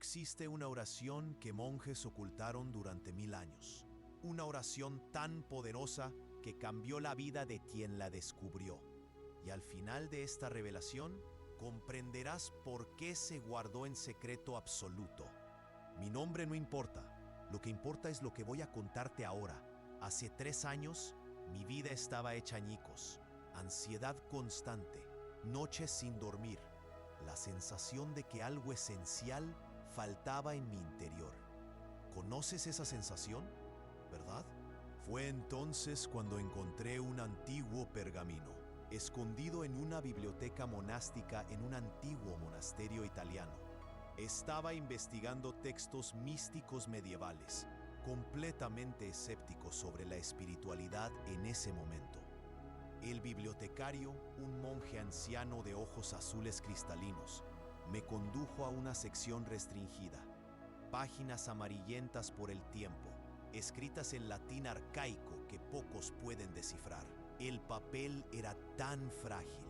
existe una oración que monjes ocultaron durante 1000 años. Una oración tan poderosa que cambió la vida de quien la descubrió. Y al final de esta revelación, comprenderás por qué se guardó en secreto absoluto. Mi nombre no importa. Lo que importa es lo que voy a contarte ahora. Hace 3 años, mi vida estaba hecha añicos. Ansiedad constante, noches sin dormir, la sensación de que algo esencial faltaba en mi interior. ¿Conoces esa sensación? ¿Verdad? Fue entonces cuando encontré un antiguo pergamino, escondido en una biblioteca monástica en un antiguo monasterio italiano. Estaba investigando textos místicos medievales, completamente escéptico sobre la espiritualidad en ese momento. El bibliotecario, un monje anciano de ojos azules cristalinos, me condujo a una sección restringida. Páginas amarillentas por el tiempo, escritas en latín arcaico que pocos pueden descifrar. El papel era tan frágil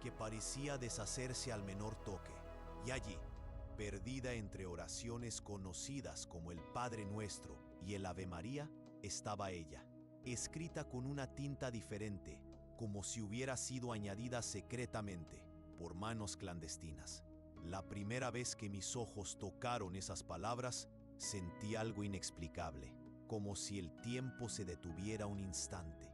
que parecía deshacerse al menor toque. Y allí, perdida entre oraciones conocidas como el Padre Nuestro y el Ave María, estaba ella, escrita con una tinta diferente, como si hubiera sido añadida secretamente por manos clandestinas. La primera vez que mis ojos tocaron esas palabras, sentí algo inexplicable, como si el tiempo se detuviera un instante,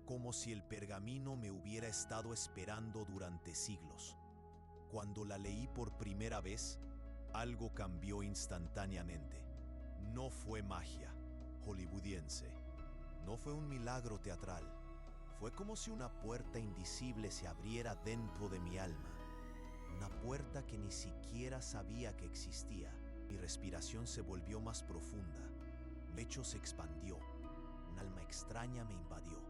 como si el pergamino me hubiera estado esperando durante siglos. Cuando la leí por primera vez, algo cambió instantáneamente. No fue magia hollywoodiense, no fue un milagro teatral. Fue como si una puerta invisible se abriera dentro de mi alma. Una puerta que ni siquiera sabía que existía. Mi respiración se volvió más profunda. Mi pecho se expandió. Un alma extraña me invadió.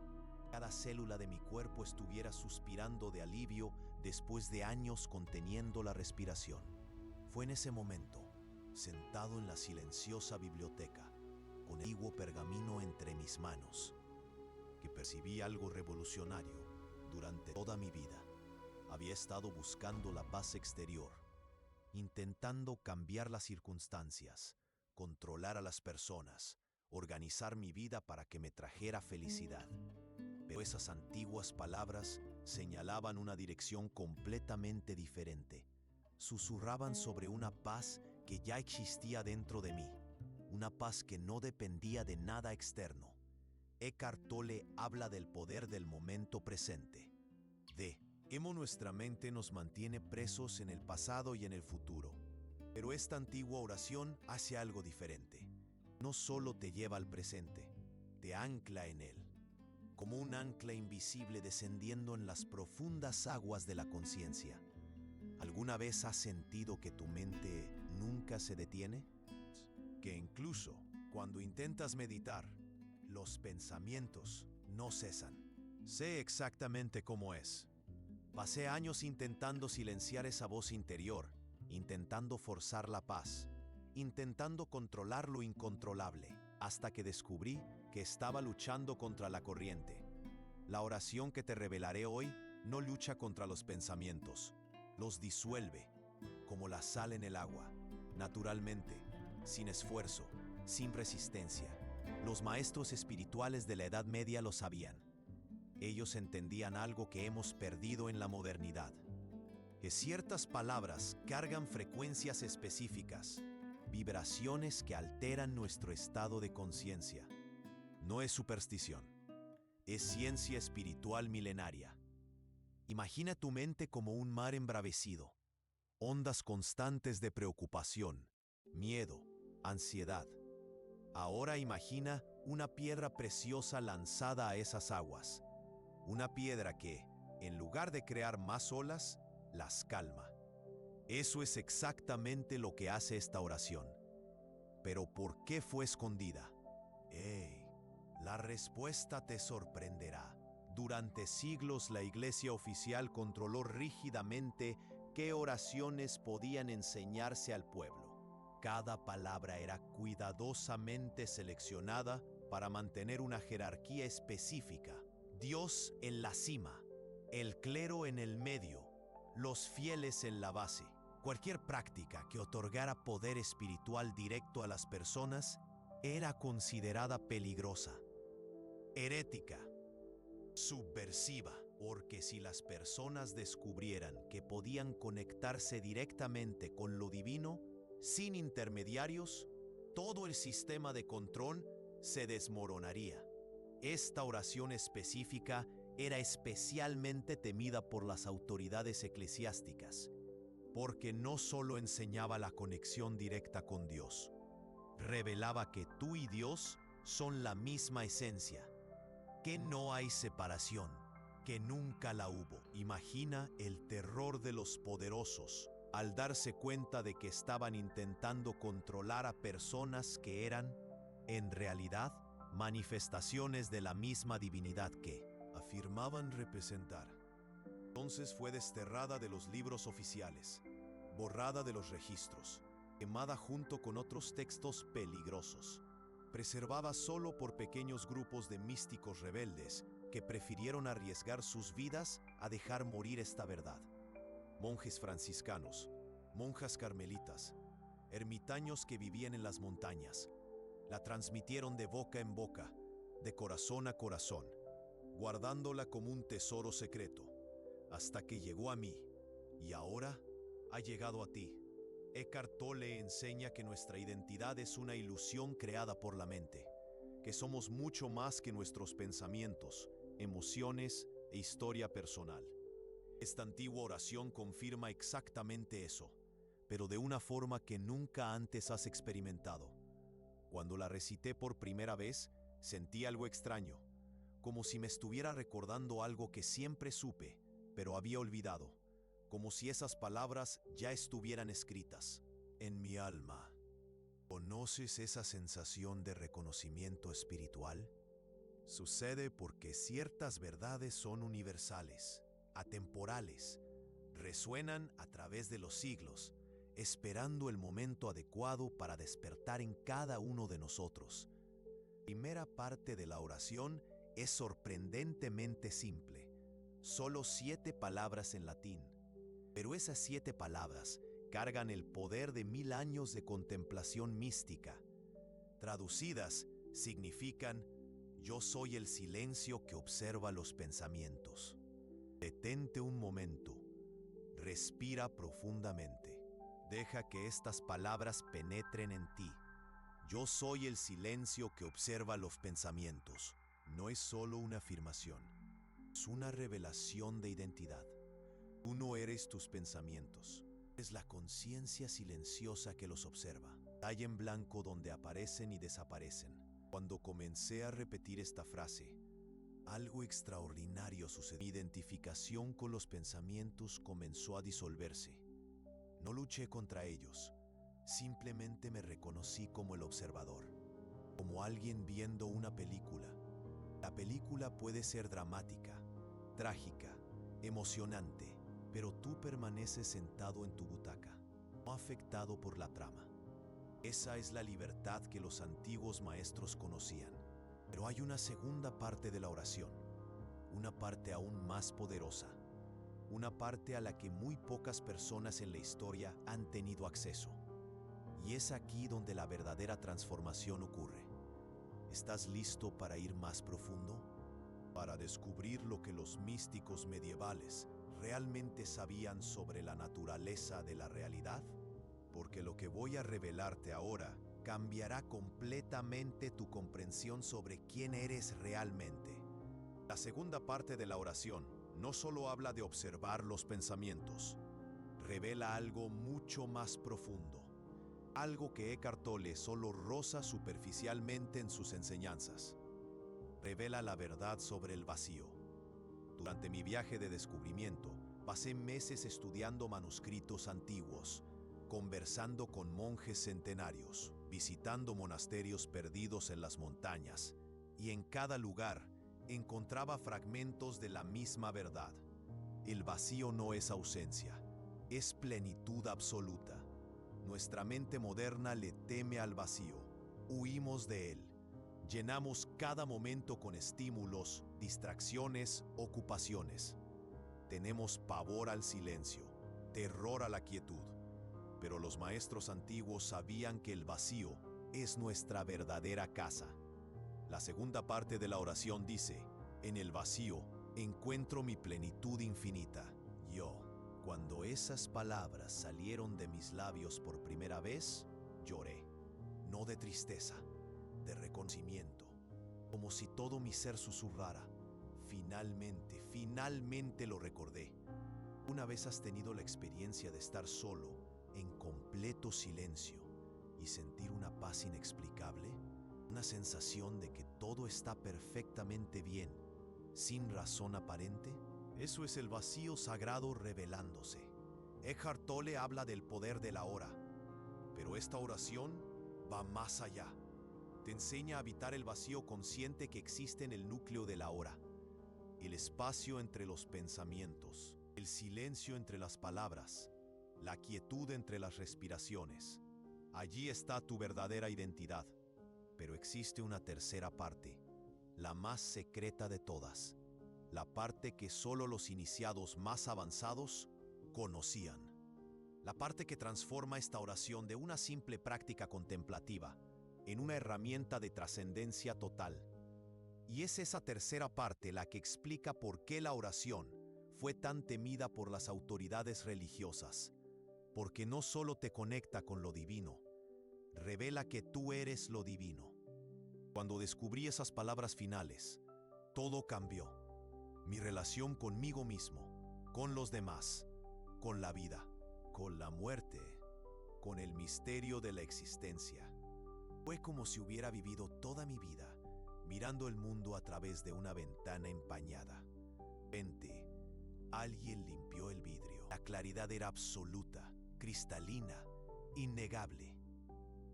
Cada célula de mi cuerpo estuviera suspirando de alivio después de años conteniendo la respiración. Fue en ese momento, sentado en la silenciosa biblioteca, con el antiguo pergamino entre mis manos, que percibí algo revolucionario durante toda mi vida. Había estado buscando la paz exterior, intentando cambiar las circunstancias, controlar a las personas, organizar mi vida para que me trajera felicidad. Pero esas antiguas palabras señalaban una dirección completamente diferente. Susurraban sobre una paz que ya existía dentro de mí, una paz que no dependía de nada externo. Eckhart Tolle habla del poder del momento presente. Nuestra mente nos mantiene presos en el pasado y en el futuro. Pero esta antigua oración hace algo diferente. No solo te lleva al presente, te ancla en él, como un ancla invisible descendiendo en las profundas aguas de la conciencia. ¿Alguna vez has sentido que tu mente nunca se detiene? Que incluso cuando intentas meditar, los pensamientos no cesan. Sé exactamente cómo es. Pasé años intentando silenciar esa voz interior, intentando forzar la paz, intentando controlar lo incontrolable, hasta que descubrí que estaba luchando contra la corriente. La oración que te revelaré hoy no lucha contra los pensamientos, los disuelve, como la sal en el agua, naturalmente, sin esfuerzo, sin resistencia. Los maestros espirituales de la Edad Media lo sabían. Ellos entendían algo que hemos perdido en la modernidad, que ciertas palabras cargan frecuencias específicas, vibraciones que alteran nuestro estado de conciencia. No es superstición, es ciencia espiritual milenaria. Imagina tu mente como un mar embravecido, ondas constantes de preocupación, miedo, ansiedad. Ahora imagina una piedra preciosa lanzada a esas aguas. Una piedra que, en lugar de crear más olas, las calma. Eso es exactamente lo que hace esta oración. Pero ¿por qué fue escondida? La respuesta te sorprenderá. Durante siglos la Iglesia oficial controló rígidamente qué oraciones podían enseñarse al pueblo. Cada palabra era cuidadosamente seleccionada para mantener una jerarquía específica. Dios en la cima, el clero en el medio, los fieles en la base. Cualquier práctica que otorgara poder espiritual directo a las personas era considerada peligrosa, herética, subversiva, porque si las personas descubrieran que podían conectarse directamente con lo divino, sin intermediarios, todo el sistema de control se desmoronaría. Esta oración específica era especialmente temida por las autoridades eclesiásticas, porque no solo enseñaba la conexión directa con Dios, revelaba que tú y Dios son la misma esencia, que no hay separación, que nunca la hubo. Imagina el terror de los poderosos al darse cuenta de que estaban intentando controlar a personas que eran, en realidad, manifestaciones de la misma divinidad que afirmaban representar. Entonces fue desterrada de los libros oficiales, borrada de los registros, quemada junto con otros textos peligrosos, preservada solo por pequeños grupos de místicos rebeldes que prefirieron arriesgar sus vidas a dejar morir esta verdad. Monjes franciscanos, monjas carmelitas, ermitaños que vivían en las montañas, la transmitieron de boca en boca, de corazón a corazón, guardándola como un tesoro secreto, hasta que llegó a mí, y ahora ha llegado a ti. Eckhart Tolle enseña que nuestra identidad es una ilusión creada por la mente, que somos mucho más que nuestros pensamientos, emociones e historia personal. Esta antigua oración confirma exactamente eso, pero de una forma que nunca antes has experimentado. Cuando la recité por primera vez, sentí algo extraño, como si me estuviera recordando algo que siempre supe, pero había olvidado, como si esas palabras ya estuvieran escritas en mi alma. ¿Conoces esa sensación de reconocimiento espiritual? Sucede porque ciertas verdades son universales, atemporales, resuenan a través de los siglos, esperando el momento adecuado para despertar en cada uno de nosotros. La primera parte de la oración es sorprendentemente simple, solo 7 palabras en latín, pero esas 7 palabras cargan el poder de 1000 años de contemplación mística. Traducidas, significan: yo soy el silencio que observa los pensamientos. Detente un momento, respira profundamente, deja que estas palabras penetren en ti. Yo soy el silencio que observa los pensamientos. No es solo una afirmación, es una revelación de identidad. Tú no eres tus pensamientos, es la conciencia silenciosa que los observa. Talla en blanco donde aparecen y desaparecen. Cuando comencé a repetir esta frase, algo extraordinario sucedió. Mi identificación con los pensamientos comenzó a disolverse. No luché contra ellos, simplemente me reconocí como el observador, como alguien viendo una película. La película puede ser dramática, trágica, emocionante, pero tú permaneces sentado en tu butaca, no afectado por la trama. Esa es la libertad que los antiguos maestros conocían. Pero hay una segunda parte de la oración, una parte aún más poderosa, una parte a la que muy pocas personas en la historia han tenido acceso. Y es aquí donde la verdadera transformación ocurre. ¿Estás listo para ir más profundo? Para descubrir lo que los místicos medievales realmente sabían sobre la naturaleza de la realidad? Porque lo que voy a revelarte ahora cambiará completamente tu comprensión sobre quién eres realmente. La segunda parte de la oración no solo habla de observar los pensamientos, revela algo mucho más profundo, algo que Eckhart Tolle solo roza superficialmente en sus enseñanzas. Revela la verdad sobre el vacío. Durante mi viaje de descubrimiento, pasé meses estudiando manuscritos antiguos, conversando con monjes centenarios, visitando monasterios perdidos en las montañas, y en cada lugar encontraba fragmentos de la misma verdad. El vacío no es ausencia, es plenitud absoluta. Nuestra mente moderna le teme al vacío, huimos de él. Llenamos cada momento con estímulos, distracciones, ocupaciones. Tenemos pavor al silencio, terror a la quietud. Pero los maestros antiguos sabían que el vacío es nuestra verdadera casa. La segunda parte de la oración dice: en el vacío encuentro mi plenitud infinita. Cuando esas palabras salieron de mis labios por primera vez, lloré. No de tristeza, de reconocimiento. Como si todo mi ser susurrara: finalmente lo recordé. ¿Una vez has tenido la experiencia de estar solo, en completo silencio, y sentir una paz inexplicable? Una sensación de que todo está perfectamente bien, sin razón aparente. Eso es el vacío sagrado revelándose. Eckhart Tolle habla del poder de la hora, pero esta oración va más allá. Te enseña a habitar el vacío consciente que existe en el núcleo de la hora, el espacio entre los pensamientos, el silencio entre las palabras, la quietud entre las respiraciones. Allí está tu verdadera identidad. Pero existe una tercera parte, la más secreta de todas, la parte que solo los iniciados más avanzados conocían. La parte que transforma esta oración de una simple práctica contemplativa en una herramienta de trascendencia total. Y es esa tercera parte la que explica por qué la oración fue tan temida por las autoridades religiosas. Porque no solo te conecta con lo divino, revela que tú eres lo divino. Cuando descubrí esas palabras finales, todo cambió. Mi relación conmigo mismo, con los demás, con la vida, con la muerte, con el misterio de la existencia. Fue como si hubiera vivido toda mi vida mirando el mundo a través de una ventana empañada. Alguien limpió el vidrio. La claridad era absoluta, cristalina, innegable.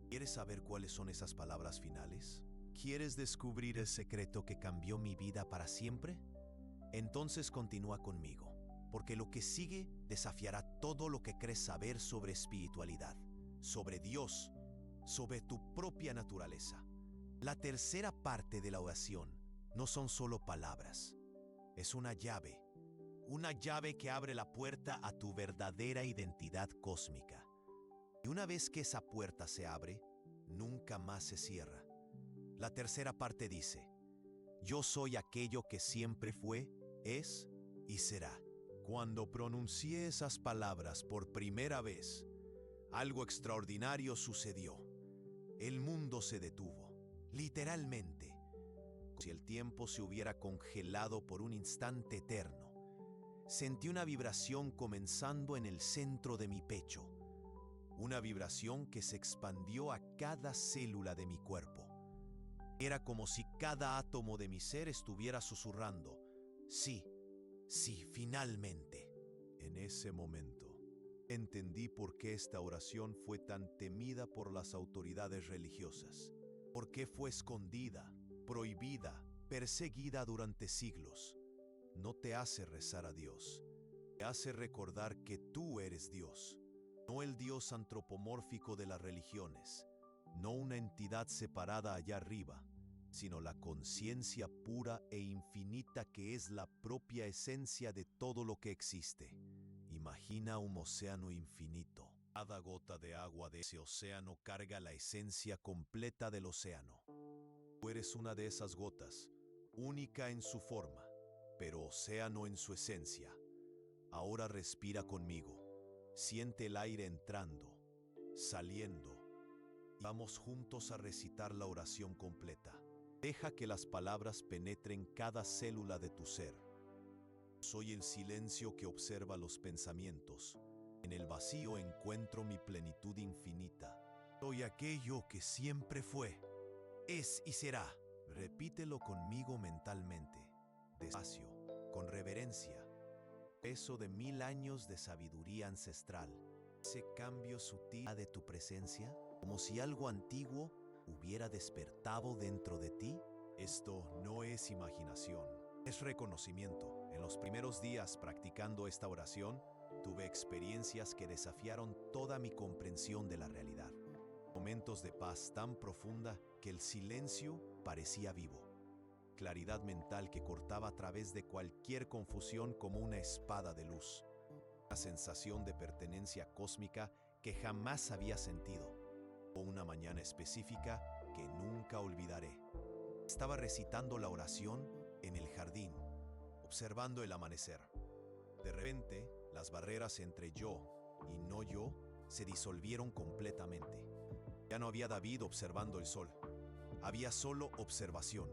¿Quieres saber cuáles son esas palabras finales? ¿Quieres descubrir el secreto que cambió mi vida para siempre? Entonces continúa conmigo, porque lo que sigue desafiará todo lo que crees saber sobre espiritualidad, sobre Dios, sobre tu propia naturaleza. La tercera parte de la oración no son solo palabras, es una llave que abre la puerta a tu verdadera identidad cósmica. Y una vez que esa puerta se abre, nunca más se cierra. La tercera parte dice: yo soy aquello que siempre fue, es y será. Cuando pronuncié esas palabras por primera vez, algo extraordinario sucedió. El mundo se detuvo, literalmente, como si el tiempo se hubiera congelado por un instante eterno. Sentí una vibración comenzando en el centro de mi pecho, una vibración que se expandió a cada célula de mi cuerpo. Era como si cada átomo de mi ser estuviera susurrando: sí, finalmente. En ese momento, entendí por qué esta oración fue tan temida por las autoridades religiosas. Por qué fue escondida, prohibida, perseguida durante siglos. No te hace rezar a Dios, te hace recordar que tú eres Dios, no el Dios antropomórfico de las religiones, no una entidad separada allá arriba, sino la conciencia pura e infinita que es la propia esencia de todo lo que existe. Imagina un océano infinito. Cada gota de agua de ese océano carga la esencia completa del océano. Tú eres una de esas gotas, única en su forma, pero océano en su esencia. Ahora respira conmigo. Siente el aire entrando, saliendo. Vamos juntos a recitar la oración completa. Deja que las palabras penetren cada célula de tu ser. Soy el silencio que observa los pensamientos. En el vacío encuentro mi plenitud infinita. Soy aquello que siempre fue, es y será. Repítelo conmigo mentalmente, despacio, con reverencia. Peso de 1000 años de sabiduría ancestral. Ese cambio sutil de tu presencia, como si algo antiguo hubiera despertado dentro de ti. Esto no es imaginación, es reconocimiento. En los primeros días practicando esta oración, tuve experiencias que desafiaron toda mi comprensión de la realidad. Momentos de paz tan profunda que el silencio parecía vivo. Claridad mental que cortaba a través de cualquier confusión como una espada de luz. Una sensación de pertenencia cósmica que jamás había sentido. O una mañana específica que nunca olvidaré. Estaba recitando la oración en el jardín, observando el amanecer. De repente, las barreras entre yo y no yo se disolvieron completamente. Ya no había David observando el sol. Había solo observación,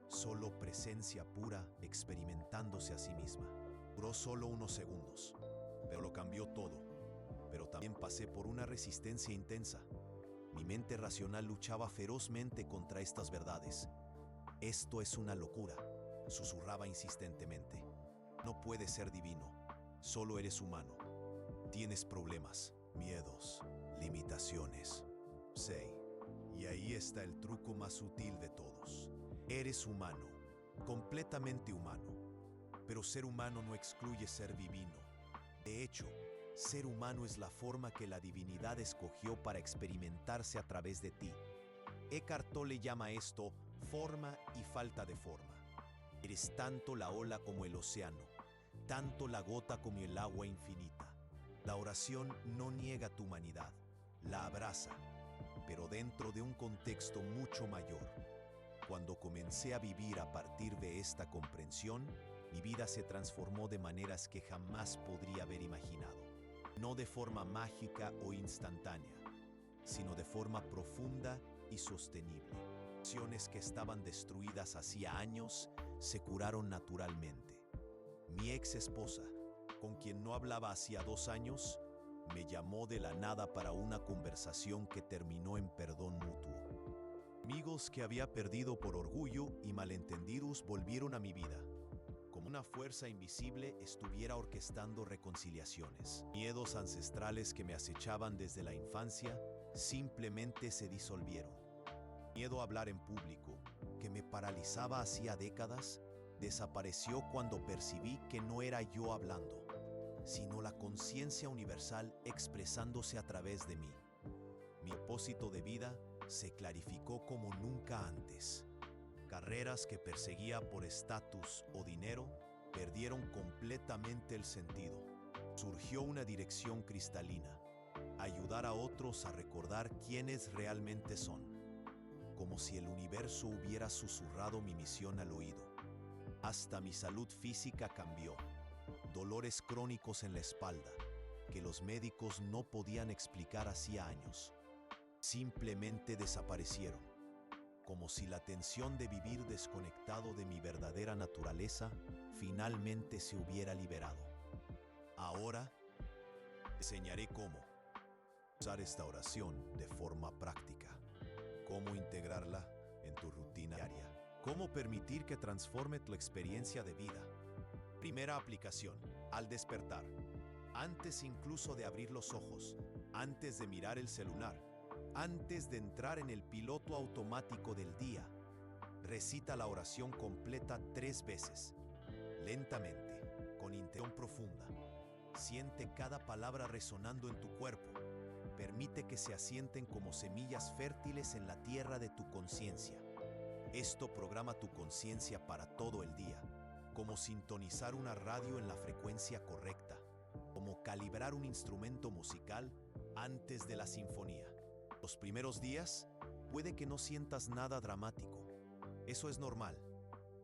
solo presencia pura experimentándose a sí misma. Duró solo unos segundos, pero lo cambió todo. Pero también pasé por una resistencia intensa. Mi mente racional luchaba ferozmente contra estas verdades. Esto es una locura, susurraba insistentemente. No puedes ser divino, solo eres humano. Tienes problemas, miedos, limitaciones. Sí, y ahí está el truco más sutil de todos. Eres humano, completamente humano. Pero ser humano no excluye ser divino. De hecho, ser humano es la forma que la divinidad escogió para experimentarse a través de ti. Eckhart Tolle llama esto forma y falta de forma. Eres tanto la ola como el océano, tanto la gota como el agua infinita. La oración no niega tu humanidad, la abraza, pero dentro de un contexto mucho mayor. Cuando comencé a vivir a partir de esta comprensión, mi vida se transformó de maneras que jamás podría haber imaginado. No de forma mágica o instantánea, sino de forma profunda y sostenible. Relaciones que estaban destruidas hacía años se curaron naturalmente. Mi ex esposa, con quien no hablaba hacía 2 años, me llamó de la nada para una conversación que terminó en perdón mutuo. Amigos que había perdido por orgullo y malentendidos volvieron a mi vida. Como una fuerza invisible estuviera orquestando reconciliaciones. Miedos ancestrales que me acechaban desde la infancia simplemente se disolvieron. Miedo a hablar en público, que me paralizaba hacía décadas, desapareció cuando percibí que no era yo hablando, sino la conciencia universal expresándose a través de mí. Mi propósito de vida se clarificó como nunca antes. Carreras que perseguía por estatus o dinero perdieron completamente el sentido. Surgió una dirección cristalina: ayudar a otros a recordar quiénes realmente son. Como si el universo hubiera susurrado mi misión al oído. Hasta mi salud física cambió. Dolores crónicos en la espalda, que los médicos no podían explicar hacía años, simplemente desaparecieron. Como si la tensión de vivir desconectado de mi verdadera naturaleza finalmente se hubiera liberado. Ahora, te enseñaré cómo usar esta oración de forma práctica, cómo integrarla en tu rutina diaria, cómo permitir que transforme tu experiencia de vida. Primera aplicación: al despertar. Antes incluso de abrir los ojos, antes de mirar el celular, antes de entrar en el piloto automático del día, recita la oración completa 3 veces, lentamente, con intención profunda. Siente cada palabra resonando en tu cuerpo. Permite que se asienten como semillas fértiles en la tierra de tu conciencia. Esto programa tu conciencia para todo el día, como sintonizar una radio en la frecuencia correcta, como calibrar un instrumento musical antes de la sinfonía. Los primeros días puede que no sientas nada dramático. Eso es normal.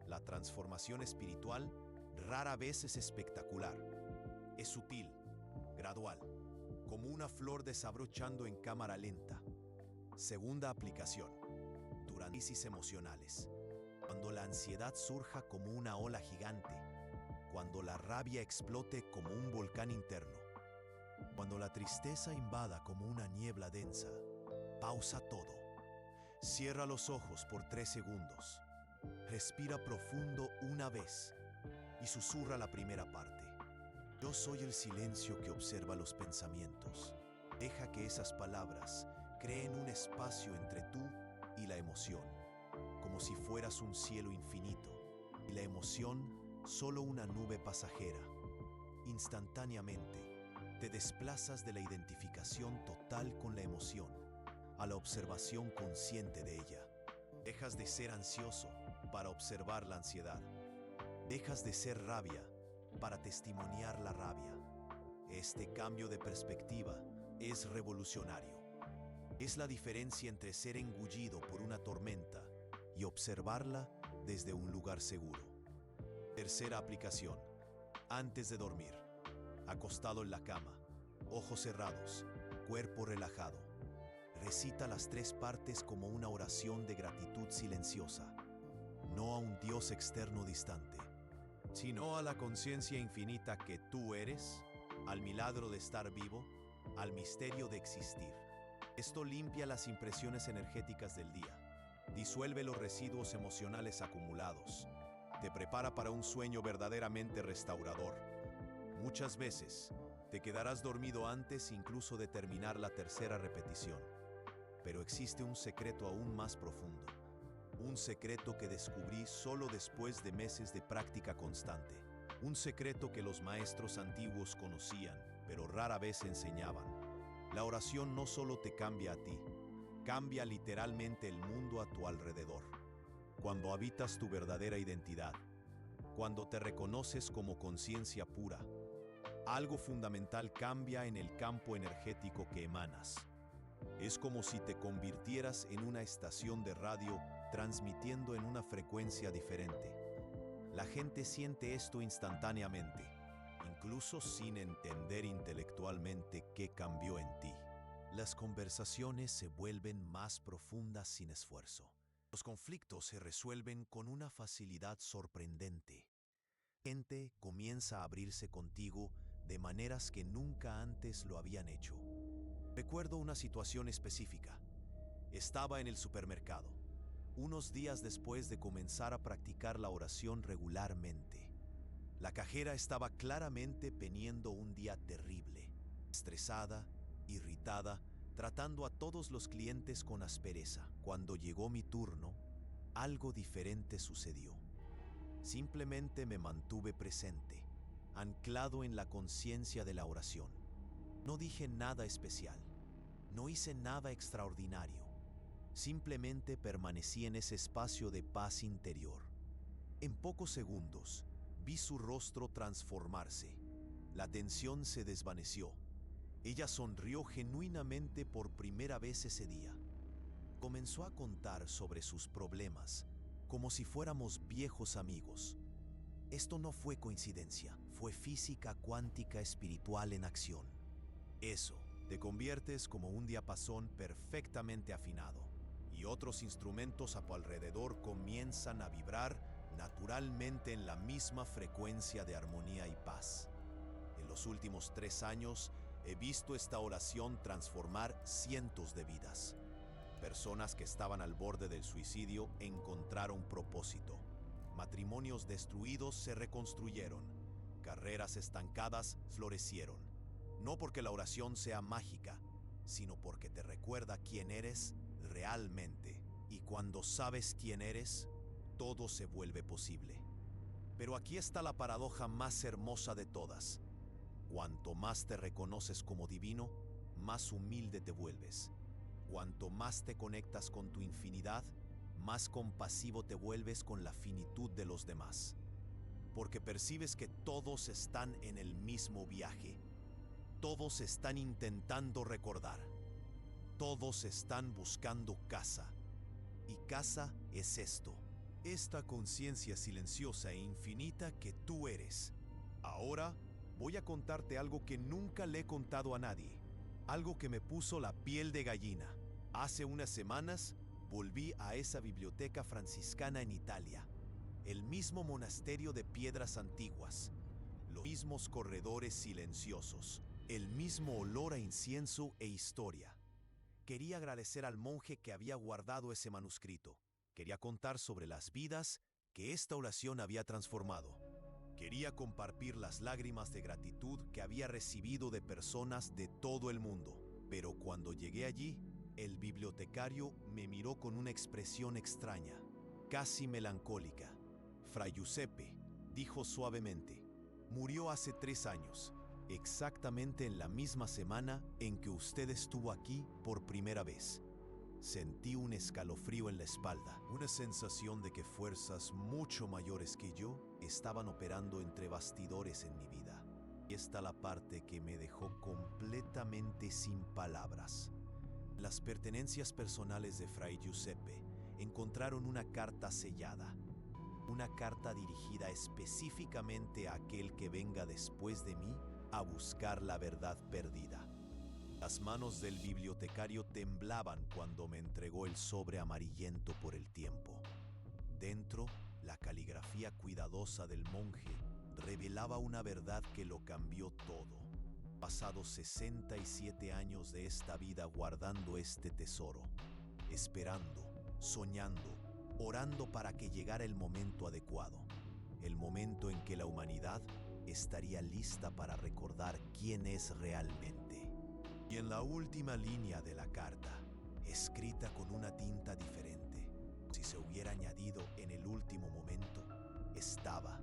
La transformación espiritual rara vez es espectacular. Es sutil, gradual, como una flor desabrochando en cámara lenta. Segunda aplicación: durante crisis emocionales. Cuando la ansiedad surja como una ola gigante, cuando la rabia explote como un volcán interno, cuando la tristeza invada como una niebla densa, pausa todo. Cierra los ojos por 3 segundos. Respira profundo una vez y susurra la primera parte. Yo soy el silencio que observa los pensamientos. Deja que esas palabras creen un espacio entre tú y la emoción, como si fueras un cielo infinito y la emoción solo una nube pasajera. Instantáneamente, te desplazas de la identificación total con la emoción a la observación consciente de ella. Dejas de ser ansioso para observar la ansiedad. Dejas de ser rabia para testimoniar la rabia. Este cambio de perspectiva es revolucionario. Es la diferencia entre ser engullido por una tormenta y observarla desde un lugar seguro. Tercera aplicación. Antes de dormir. Acostado en la cama, ojos cerrados, cuerpo relajado. Recita las 3 partes como una oración de gratitud silenciosa. No a un Dios externo distante, sino a la conciencia infinita que tú eres, al milagro de estar vivo, al misterio de existir. Esto limpia las impresiones energéticas del día, disuelve los residuos emocionales acumulados, te prepara para un sueño verdaderamente restaurador. Muchas veces te quedarás dormido antes incluso de terminar la tercera repetición, pero existe un secreto aún más profundo, un secreto que descubrí solo después de meses de práctica constante, un secreto que los maestros antiguos conocían, pero rara vez enseñaban. La oración no solo te cambia a ti, cambia literalmente el mundo a tu alrededor. Cuando habitas tu verdadera identidad, cuando te reconoces como conciencia pura, algo fundamental cambia en el campo energético que emanas. Es como si te convirtieras en una estación de radio transmitiendo en una frecuencia diferente. La gente siente esto instantáneamente, incluso sin entender intelectualmente qué cambió en ti. Las conversaciones se vuelven más profundas sin esfuerzo. Los conflictos se resuelven con una facilidad sorprendente. La gente comienza a abrirse contigo de maneras que nunca antes lo habían hecho. Recuerdo una situación específica. Estaba en el supermercado, unos días después de comenzar a practicar la oración regularmente. La cajera estaba claramente teniendo un día terrible, estresada, irritada, tratando a todos los clientes con aspereza. Cuando llegó mi turno, algo diferente sucedió. Simplemente me mantuve presente, anclado en la conciencia de la oración. No dije nada especial, no hice nada extraordinario. Simplemente permanecí en ese espacio de paz interior. En pocos segundos, vi su rostro transformarse. La tensión se desvaneció. Ella sonrió genuinamente por primera vez ese día. Comenzó a contar sobre sus problemas, como si fuéramos viejos amigos. Esto no fue coincidencia, fue física cuántica espiritual en acción. Eso, te conviertes como un diapasón perfectamente afinado, y otros instrumentos a tu alrededor comienzan a vibrar naturalmente en la misma frecuencia de armonía y paz. En los últimos 3 años, he visto esta oración transformar cientos de vidas. Personas que estaban al borde del suicidio encontraron propósito. Matrimonios destruidos se reconstruyeron. Carreras estancadas florecieron. No porque la oración sea mágica, sino porque te recuerda quién eres realmente. Y cuando sabes quién eres, todo se vuelve posible. Pero aquí está la paradoja más hermosa de todas. Cuanto más te reconoces como divino, más humilde te vuelves. Cuanto más te conectas con tu infinidad, más compasivo te vuelves con la finitud de los demás. Porque percibes que todos están en el mismo viaje. Todos están intentando recordar. Todos están buscando casa. Y casa es esto. Esta conciencia silenciosa e infinita que tú eres. Ahora voy a contarte algo que nunca le he contado a nadie. Algo que me puso la piel de gallina. Hace unas semanas volví a esa biblioteca franciscana en Italia. El mismo monasterio de piedras antiguas. Los mismos corredores silenciosos. El mismo olor a incienso e historia. Quería agradecer al monje que había guardado ese manuscrito. Quería contar sobre las vidas que esta oración había transformado. Quería compartir las lágrimas de gratitud que había recibido de personas de todo el mundo. Pero cuando llegué allí, el bibliotecario me miró con una expresión extraña, casi melancólica. Fray Giuseppe, dijo suavemente, murió hace 3 años, exactamente en la misma semana en que usted estuvo aquí por primera vez. Sentí un escalofrío en la espalda, una sensación de que fuerzas mucho mayores que yo estaban operando entre bastidores en mi vida. Y esta la parte que me dejó completamente sin palabras. Las pertenencias personales de Fray Giuseppe encontraron una carta sellada. Una carta dirigida específicamente a aquel que venga después de mí a buscar la verdad perdida. Las manos del bibliotecario temblaban cuando me entregó el sobre amarillento por el tiempo. Dentro, la caligrafía cuidadosa del monje revelaba una verdad que lo cambió todo. Pasados 67 años de esta vida guardando este tesoro, esperando, soñando, orando para que llegara el momento adecuado, el momento en que la humanidad estaría lista para recordar quién es realmente. Y en la última línea de la carta, escrita con una tinta diferente, si se hubiera añadido en el último momento, estaba: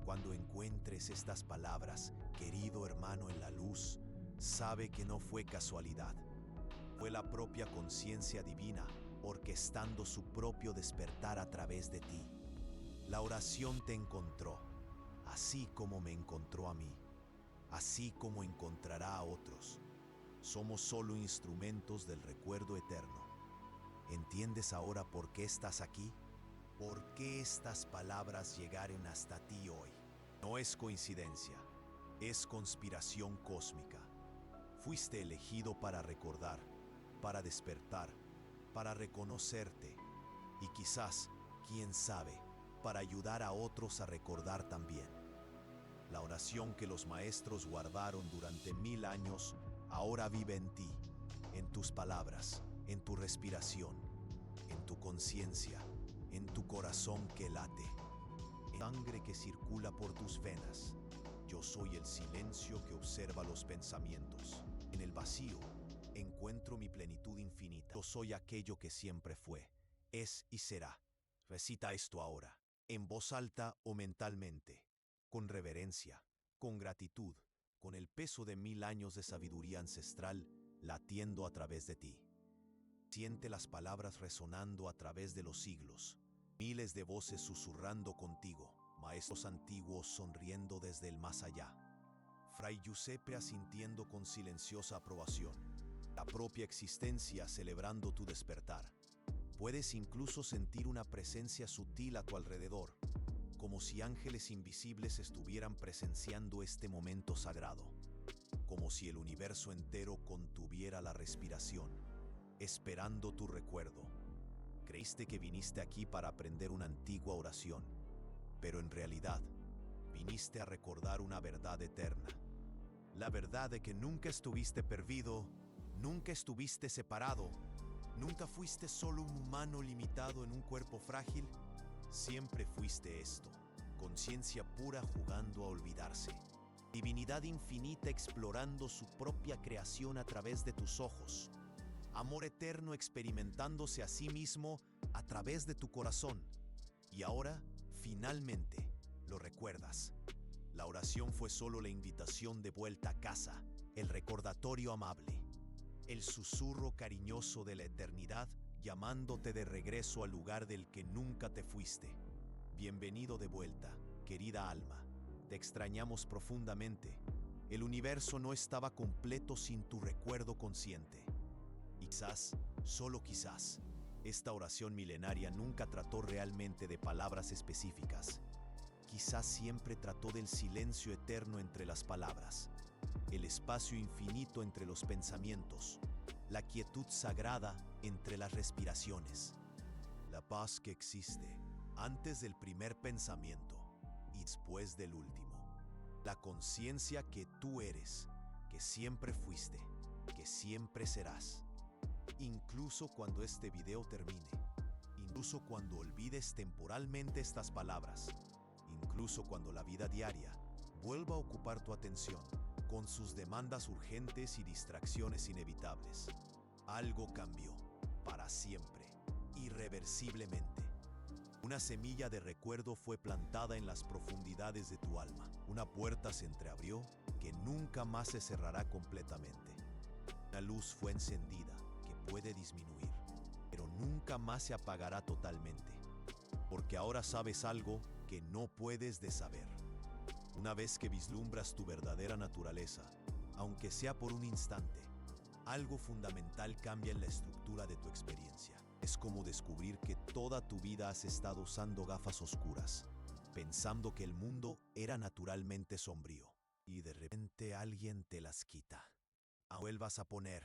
cuando encuentres estas palabras, querido hermano en la luz, sabe que no fue casualidad. Fue la propia conciencia divina orquestando su propio despertar a través de ti. La oración te encontró, así como me encontró a mí, así como encontrará a otros. Somos solo instrumentos del recuerdo eterno. ¿Entiendes ahora por qué estás aquí? ¿Por qué estas palabras llegaron hasta ti hoy? No es coincidencia, es conspiración cósmica. Fuiste elegido para recordar, para despertar, para reconocerte y quizás, quién sabe, para ayudar a otros a recordar también. La oración que los maestros guardaron durante 1000 años ahora vive en ti, en tus palabras, en tu respiración, en tu conciencia, en tu corazón que late, en la sangre que circula por tus venas. Yo soy el silencio que observa los pensamientos. En el vacío encuentro mi plenitud infinita. Yo soy aquello que siempre fue, es y será. Recita esto ahora, en voz alta o mentalmente, con reverencia, con gratitud, con el peso de 1000 años de sabiduría ancestral latiendo a través de ti. Siente las palabras resonando a través de los siglos, miles de voces susurrando contigo, maestros antiguos sonriendo desde el más allá. Fray Giuseppe asintiendo con silenciosa aprobación, la propia existencia celebrando tu despertar. Puedes incluso sentir una presencia sutil a tu alrededor, como si ángeles invisibles estuvieran presenciando este momento sagrado, como si el universo entero contuviera la respiración, esperando tu recuerdo. Creíste que viniste aquí para aprender una antigua oración, pero en realidad viniste a recordar una verdad eterna. La verdad de que nunca estuviste perdido, nunca estuviste separado, nunca fuiste solo un humano limitado en un cuerpo frágil. Siempre fuiste esto, conciencia pura jugando a olvidarse, divinidad infinita explorando su propia creación a través de tus ojos, amor eterno experimentándose a sí mismo a través de tu corazón. Y ahora, finalmente, lo recuerdas. La oración fue solo la invitación de vuelta a casa, el recordatorio amable, el susurro cariñoso de la eternidad llamándote de regreso al lugar del que nunca te fuiste. Bienvenido de vuelta, querida alma. Te extrañamos profundamente. El universo no estaba completo sin tu recuerdo consciente. Y quizás, solo quizás, esta oración milenaria nunca trató realmente de palabras específicas. Quizás siempre trató del silencio eterno entre las palabras, el espacio infinito entre los pensamientos, la quietud sagrada entre las respiraciones, la paz que existe antes del primer pensamiento y después del último, la conciencia que tú eres, que siempre fuiste, que siempre serás. Incluso cuando este video termine, incluso cuando olvides temporalmente estas palabras, incluso cuando la vida diaria vuelva a ocupar tu atención con sus demandas urgentes y distracciones inevitables, algo cambió para siempre, irreversiblemente. Una semilla de recuerdo fue plantada en las profundidades de tu alma. Una puerta se entreabrió que nunca más se cerrará completamente. Una luz fue encendida que puede disminuir, pero nunca más se apagará totalmente, porque ahora sabes algo que no puedes de saber. Una vez que vislumbras tu verdadera naturaleza, aunque sea por un instante, algo fundamental cambia en la estructura de tu experiencia. Es como descubrir que toda tu vida has estado usando gafas oscuras, pensando que el mundo era naturalmente sombrío, y de repente alguien te las quita. Vuelvas a poner.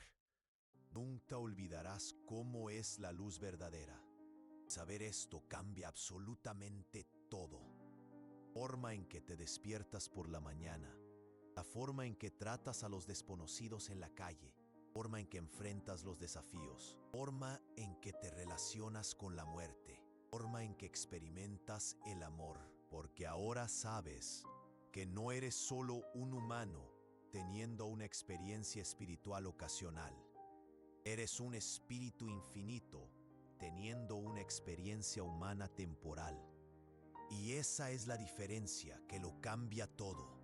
Nunca olvidarás cómo es la luz verdadera. Saber esto cambia absolutamente todo. La forma en que te despiertas por la mañana, la forma en que tratas a los desconocidos en la calle, la forma en que enfrentas los desafíos, la forma en que te relacionas con la muerte, la forma en que experimentas el amor, porque ahora sabes que no eres solo un humano teniendo una experiencia espiritual ocasional. Eres un espíritu infinito teniendo una experiencia humana temporal. Y esa es la diferencia que lo cambia todo.